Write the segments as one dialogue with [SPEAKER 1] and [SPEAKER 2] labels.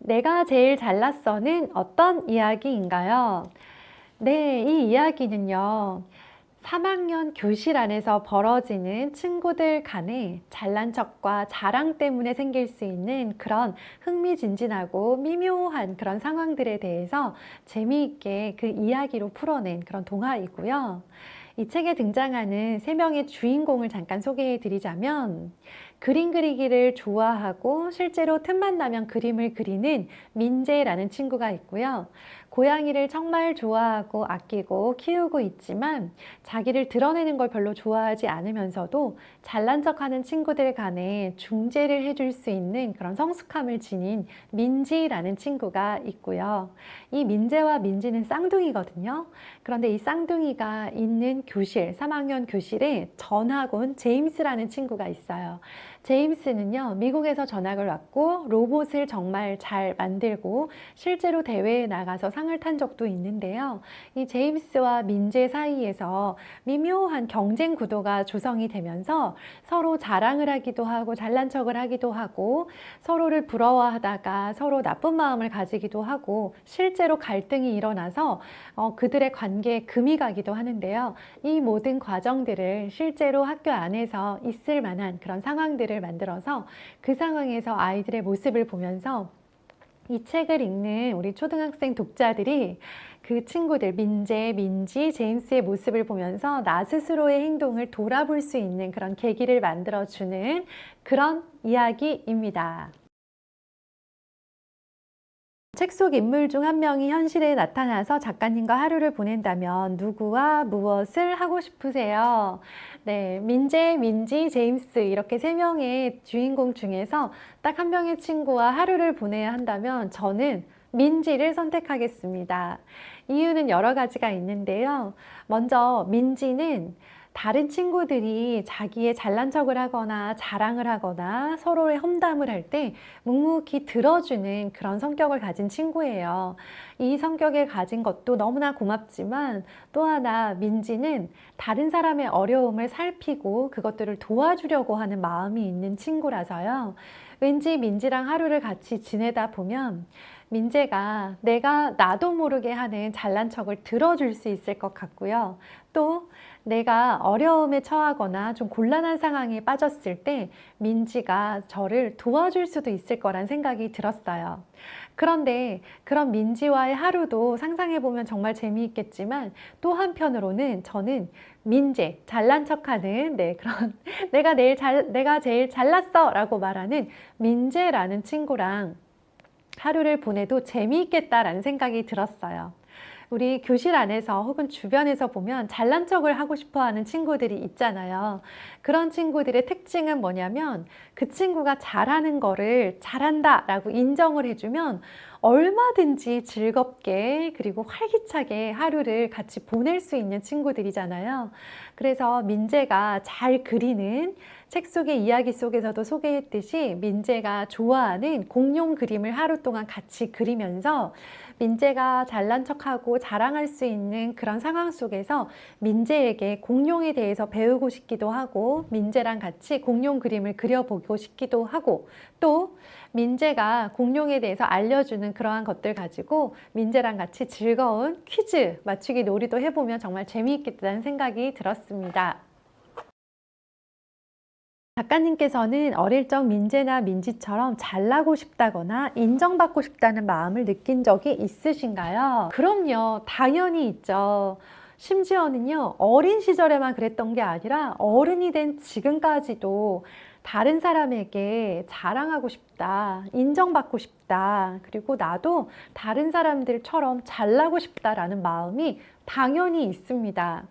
[SPEAKER 1] 내가 제일 잘났어는 어떤 이야기인가요? 네, 이 이야기는요. 3학년 교실 안에서 벌어지는 친구들 간의 잘난 척과 자랑 때문에 생길 수 있는 그런 흥미진진하고 미묘한 그런 상황들에 대해서 재미있게 그 이야기로 풀어낸 그런 동화이고요. 이 책에 등장하는 세 명의 주인공을 잠깐 소개해 드리자면, 그림 그리기를 좋아하고 실제로 틈만 나면 그림을 그리는 민재라는 친구가 있고요. 고양이를 정말 좋아하고 아끼고 키우고 있지만 자기를 드러내는 걸 별로 좋아하지 않으면서도 잘난 척하는 친구들 간에 중재를 해줄 수 있는 그런 성숙함을 지닌 민지라는 친구가 있고요. 이 민재와 민지는 쌍둥이거든요. 그런데 이 쌍둥이가 있는 교실, 3학년 교실에 전학온 제임스라는 친구가 있어요. 제임스는요, 미국에서 전학을 왔고 로봇을 정말 잘 만들고 실제로 대회에 나가서 상을 탄 적도 있는데요. 이 제임스와 민재 사이에서 미묘한 경쟁 구도가 조성이 되면서 서로 자랑을 하기도 하고 잘난 척을 하기도 하고 서로를 부러워하다가 서로 나쁜 마음을 가지기도 하고 실제로 갈등이 일어나서 그들의 관계에 금이 가기도 하는데요. 이 모든 과정들을 실제로 학교 안에서 있을 만한 그런 상황들을 만들어서 그 상황에서 아이들의 모습을 보면서 이 책을 읽는 우리 초등학생 독자들이 그 친구들, 민재, 민지, 제임스의 모습을 보면서 나 스스로의 행동을 돌아볼 수 있는 그런 계기를 만들어주는 그런 이야기입니다. 책 속 인물 중 한 명이 현실에 나타나서 작가님과 하루를 보낸다면 누구와 무엇을 하고 싶으세요? 네, 민재, 민지, 제임스 이렇게 세 명의 주인공 중에서 딱 한 명의 친구와 하루를 보내야 한다면 저는 민지를 선택하겠습니다. 이유는 여러 가지가 있는데요. 먼저 민지는 다른 친구들이 자기의 잘난 척을 하거나 자랑을 하거나 서로의 험담을 할 때 묵묵히 들어주는 그런 성격을 가진 친구예요. 이 성격을 가진 것도 너무나 고맙지만 또 하나 민지는 다른 사람의 어려움을 살피고 그것들을 도와주려고 하는 마음이 있는 친구라서요. 왠지 민지랑 하루를 같이 지내다 보면 민재가 내가 나도 모르게 하는 잘난 척을 들어줄 수 있을 것 같고요. 또 내가 어려움에 처하거나 좀 곤란한 상황에 빠졌을 때 민지가 저를 도와줄 수도 있을 거란 생각이 들었어요. 그런데 그런 민지와의 하루도 상상해보면 정말 재미있겠지만 또 한편으로는 저는 민재, 잘난 척하는 그런 내가 제일 잘났어 라고 말하는 민재라는 친구랑 하루를 보내도 재미있겠다라는 생각이 들었어요. 우리 교실 안에서 혹은 주변에서 보면 잘난 척을 하고 싶어 하는 친구들이 있잖아요. 그런 친구들의 특징은 뭐냐면 그 친구가 잘하는 거를 잘한다 라고 인정을 해주면 얼마든지 즐겁게 그리고 활기차게 하루를 같이 보낼 수 있는 친구들이잖아요. 그래서 민재가 잘 그리는 책 속의 이야기 속에서도 소개했듯이 민재가 좋아하는 공룡 그림을 하루 동안 같이 그리면서 민재가 잘난 척하고 자랑할 수 있는 그런 상황 속에서 민재에게 공룡에 대해서 배우고 싶기도 하고 민재랑 같이 공룡 그림을 그려보고 싶기도 하고 또 민재가 공룡에 대해서 알려주는 그러한 것들 가지고 민재랑 같이 즐거운 퀴즈 맞추기 놀이도 해보면 정말 재미있겠다는 생각이 들었습니다. 작가님께서는 어릴 적 민재나 민지처럼 잘나고 싶다거나 인정받고 싶다는 마음을 느낀 적이 있으신가요? 그럼요, 당연히 있죠. 심지어는요, 어린 시절에만 그랬던 게 아니라 어른이 된 지금까지도 다른 사람에게 자랑하고 싶다, 인정받고 싶다, 그리고 나도 다른 사람들처럼 잘나고 싶다라는 마음이 당연히 있습니다.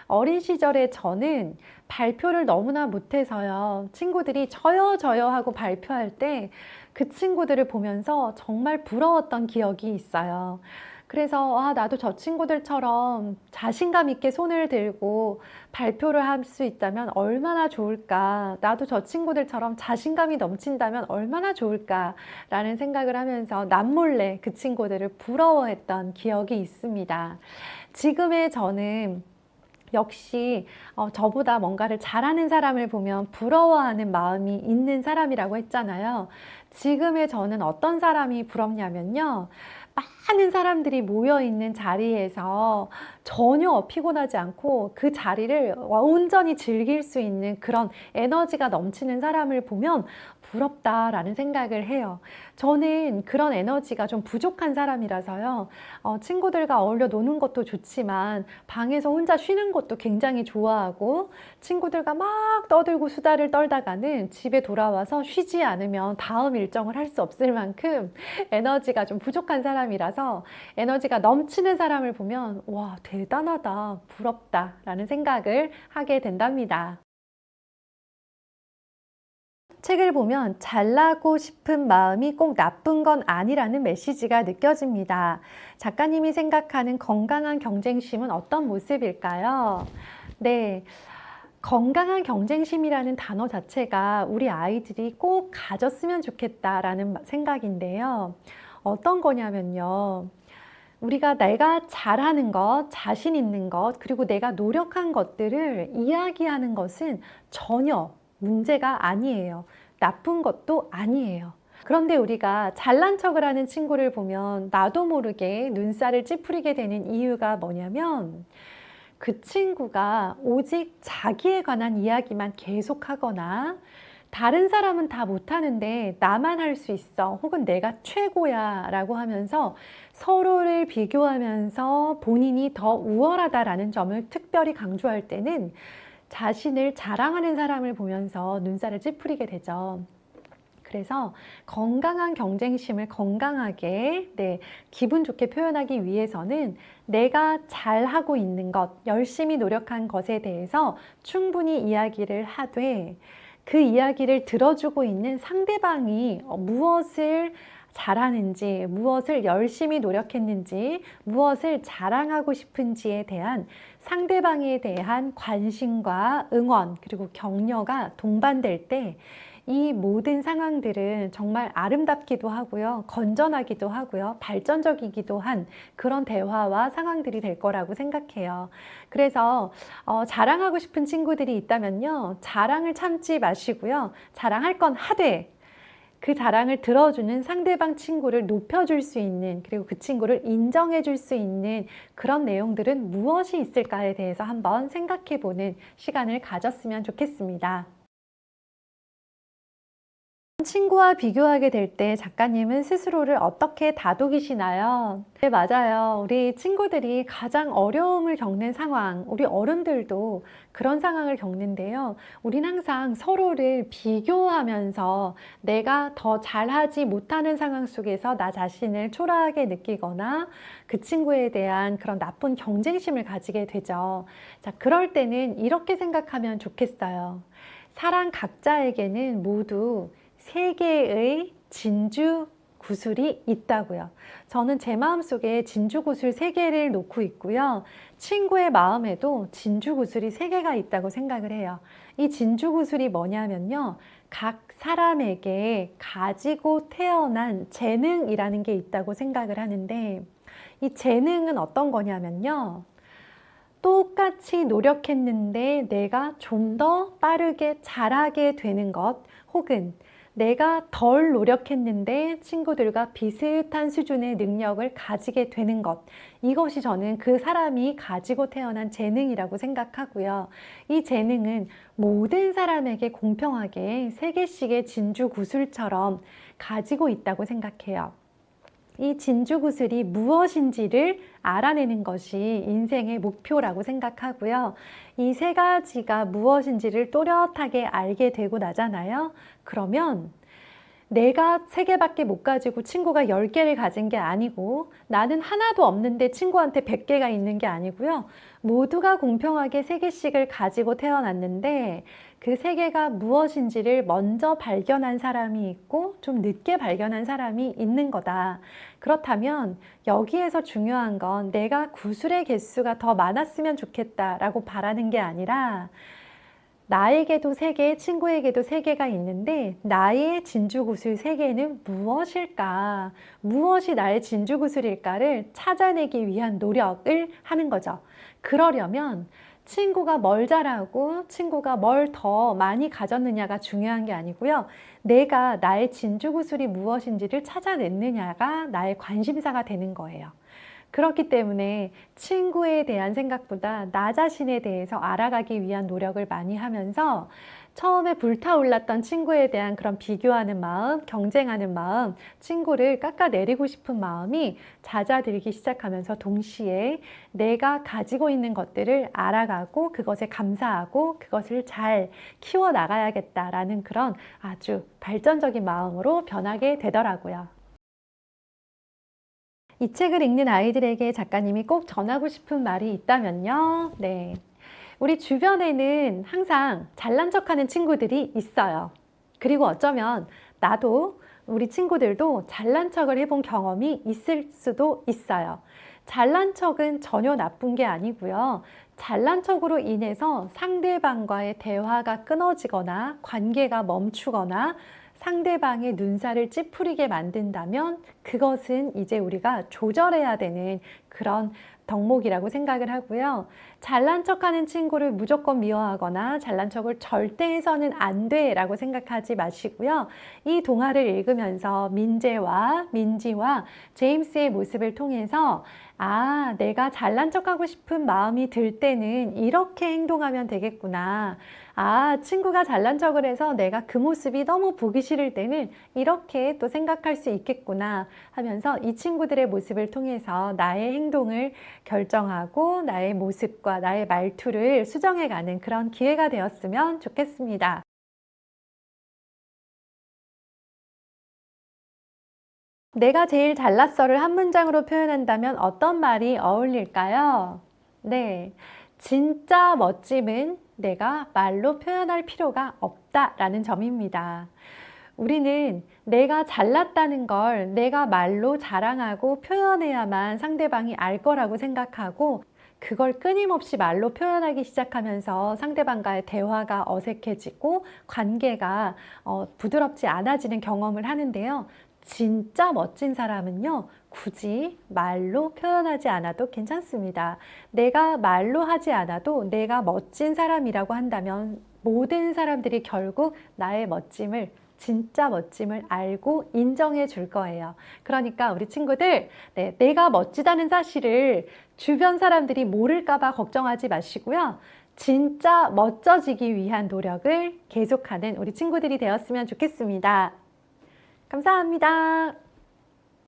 [SPEAKER 1] 어린 시절에 저는 발표를 너무나 못해서요. 친구들이 저요 하고 발표할 때 그 친구들을 보면서 정말 부러웠던 기억이 있어요. 그래서 나도 저 친구들처럼 자신감 있게 손을 들고 발표를 할 수 있다면 얼마나 좋을까. 나도 저 친구들처럼 자신감이 넘친다면 얼마나 좋을까 라는 생각을 하면서 남몰래 그 친구들을 부러워했던 기억이 있습니다. 지금의 저는 역시 저보다 뭔가를 잘하는 사람을 보면 부러워하는 마음이 있는 사람이라고 했잖아요. 지금의 저는 어떤 사람이 부럽냐면요. 많은 사람들이 모여있는 자리에서 전혀 피곤하지 않고 그 자리를 온전히 즐길 수 있는 그런 에너지가 넘치는 사람을 보면 부럽다라는 생각을 해요. 저는 그런 에너지가 좀 부족한 사람이라서요. 친구들과 어울려 노는 것도 좋지만 방에서 혼자 쉬는 것도 굉장히 좋아하고 친구들과 막 떠들고 수다를 떨다가는 집에 돌아와서 쉬지 않으면 다음 일정을 할 수 없을 만큼 에너지가 좀 부족한 사람이라서 에너지가 넘치는 사람을 보면 와, 대단하다, 부럽다 라는 생각을 하게 된답니다. 책을 보면 잘나고 싶은 마음이 꼭 나쁜 건 아니라는 메시지가 느껴집니다. 작가님이 생각하는 건강한 경쟁심은 어떤 모습일까요? 네. 건강한 경쟁심이라는 단어 자체가 우리 아이들이 꼭 가졌으면 좋겠다라는 생각인데요. 어떤 거냐면요. 우리가 내가 잘하는 것, 자신 있는 것, 그리고 내가 노력한 것들을 이야기하는 것은 전혀 문제가 아니에요. 나쁜 것도 아니에요. 그런데 우리가 잘난 척을 하는 친구를 보면 나도 모르게 눈살을 찌푸리게 되는 이유가 뭐냐면 그 친구가 오직 자기에 관한 이야기만 계속하거나 다른 사람은 다 못하는데 나만 할 수 있어 혹은 내가 최고야 라고 하면서 서로를 비교하면서 본인이 더 우월하다라는 점을 특별히 강조할 때는 자신을 자랑하는 사람을 보면서 눈살을 찌푸리게 되죠. 그래서 건강한 경쟁심을 건강하게 기분 좋게 표현하기 위해서는 내가 잘하고 있는 것, 열심히 노력한 것에 대해서 충분히 이야기를 하되 그 이야기를 들어주고 있는 상대방이 무엇을 잘하는지, 무엇을 열심히 노력했는지, 무엇을 자랑하고 싶은지에 대한 상대방에 대한 관심과 응원, 그리고 격려가 동반될 때 이 모든 상황들은 정말 아름답기도 하고요, 건전하기도 하고요, 발전적이기도 한 그런 대화와 상황들이 될 거라고 생각해요. 그래서 자랑하고 싶은 친구들이 있다면요, 자랑을 참지 마시고요, 자랑할 건 하되 그 자랑을 들어주는 상대방 친구를 높여줄 수 있는, 그리고 그 친구를 인정해 줄 수 있는 그런 내용들은 무엇이 있을까에 대해서 한번 생각해 보는 시간을 가졌으면 좋겠습니다. 친구와 비교하게 될 때 작가님은 스스로를 어떻게 다독이시나요? 네, 맞아요. 우리 친구들이 가장 어려움을 겪는 상황, 우리 어른들도 그런 상황을 겪는데요. 우린 항상 서로를 비교하면서 내가 더 잘하지 못하는 상황 속에서 나 자신을 초라하게 느끼거나 그 친구에 대한 그런 나쁜 경쟁심을 가지게 되죠. 자, 그럴 때는 이렇게 생각하면 좋겠어요. 사람 각자에게는 모두 세 개의 진주 구슬이 있다고요. 저는 제 마음속에 진주 구슬 세 개를 놓고 있고요. 친구의 마음에도 진주 구슬이 세 개가 있다고 생각을 해요. 이 진주 구슬이 뭐냐면요. 각 사람에게 가지고 태어난 재능이라는 게 있다고 생각을 하는데 이 재능은 어떤 거냐면요. 똑같이 노력했는데 내가 좀 더 빠르게 잘하게 되는 것, 혹은 내가 덜 노력했는데 친구들과 비슷한 수준의 능력을 가지게 되는 것, 이것이 저는 그 사람이 가지고 태어난 재능이라고 생각하고요. 이 재능은 모든 사람에게 공평하게 세 개씩의 진주 구슬처럼 가지고 있다고 생각해요. 이 진주구슬이 무엇인지를 알아내는 것이 인생의 목표라고 생각하고요. 이 세 가지가 무엇인지를 또렷하게 알게 되고 나잖아요. 그러면 내가 세 개밖에 못 가지고 친구가 10개를 가진 게 아니고 나는 하나도 없는데 친구한테 100개가 있는 게 아니고요. 모두가 공평하게 세 개씩을 가지고 태어났는데 그 세 개가 무엇인지를 먼저 발견한 사람이 있고 좀 늦게 발견한 사람이 있는 거다. 그렇다면 여기에서 중요한 건 내가 구슬의 개수가 더 많았으면 좋겠다라고 바라는 게 아니라 나에게도 세 개, 친구에게도 세 개가 있는데 나의 진주구슬 세 개는 무엇일까? 무엇이 나의 진주구슬일까를 찾아내기 위한 노력을 하는 거죠. 그러려면 친구가 뭘 잘하고 친구가 뭘 더 많이 가졌느냐가 중요한 게 아니고요. 내가 나의 진주구슬이 무엇인지를 찾아냈느냐가 나의 관심사가 되는 거예요. 그렇기 때문에 친구에 대한 생각보다 나 자신에 대해서 알아가기 위한 노력을 많이 하면서 처음에 불타올랐던 친구에 대한 그런 비교하는 마음, 경쟁하는 마음, 친구를 깎아내리고 싶은 마음이 잦아들기 시작하면서 동시에 내가 가지고 있는 것들을 알아가고 그것에 감사하고 그것을 잘 키워나가야겠다라는 그런 아주 발전적인 마음으로 변하게 되더라고요. 이 책을 읽는 아이들에게 작가님이 꼭 전하고 싶은 말이 있다면요. 네. 우리 주변에는 항상 잘난 척하는 친구들이 있어요. 그리고 어쩌면 나도 우리 친구들도 잘난 척을 해본 경험이 있을 수도 있어요. 잘난 척은 전혀 나쁜 게 아니고요. 잘난 척으로 인해서 상대방과의 대화가 끊어지거나 관계가 멈추거나 상대방의 눈살을 찌푸리게 만든다면 그것은 이제 우리가 조절해야 되는 그런 덕목이라고 생각을 하고요. 잘난 척하는 친구를 무조건 미워하거나 잘난 척을 절대 해서는 안 돼라고 생각하지 마시고요. 이 동화를 읽으면서 민재와 민지와 제임스의 모습을 통해서 아, 내가 잘난 척하고 싶은 마음이 들 때는 이렇게 행동하면 되겠구나. 아, 친구가 잘난 척을 해서 내가 그 모습이 너무 보기 싫을 때는 이렇게 또 생각할 수 있겠구나 하면서 이 친구들의 모습을 통해서 나의 행동을 결정하고 나의 모습과 나의 말투를 수정해가는 그런 기회가 되었으면 좋겠습니다. 내가 제일 잘났어를 한 문장으로 표현한다면 어떤 말이 어울릴까요? 네. 진짜 멋짐은 내가 말로 표현할 필요가 없다라는 점입니다. 우리는 내가 잘났다는 걸 내가 말로 자랑하고 표현해야만 상대방이 알 거라고 생각하고 그걸 끊임없이 말로 표현하기 시작하면서 상대방과의 대화가 어색해지고 관계가 부드럽지 않아지는 경험을 하는데요. 진짜 멋진 사람은요, 굳이 말로 표현하지 않아도 괜찮습니다. 내가 말로 하지 않아도 내가 멋진 사람이라고 한다면 모든 사람들이 결국 나의 멋짐을 진짜 멋짐을 알고 인정해 줄 거예요. 그러니까 우리 친구들, 네, 내가 멋지다는 사실을 주변 사람들이 모를까 봐 걱정하지 마시고요. 진짜 멋져지기 위한 노력을 계속하는 우리 친구들이 되었으면 좋겠습니다. 감사합니다.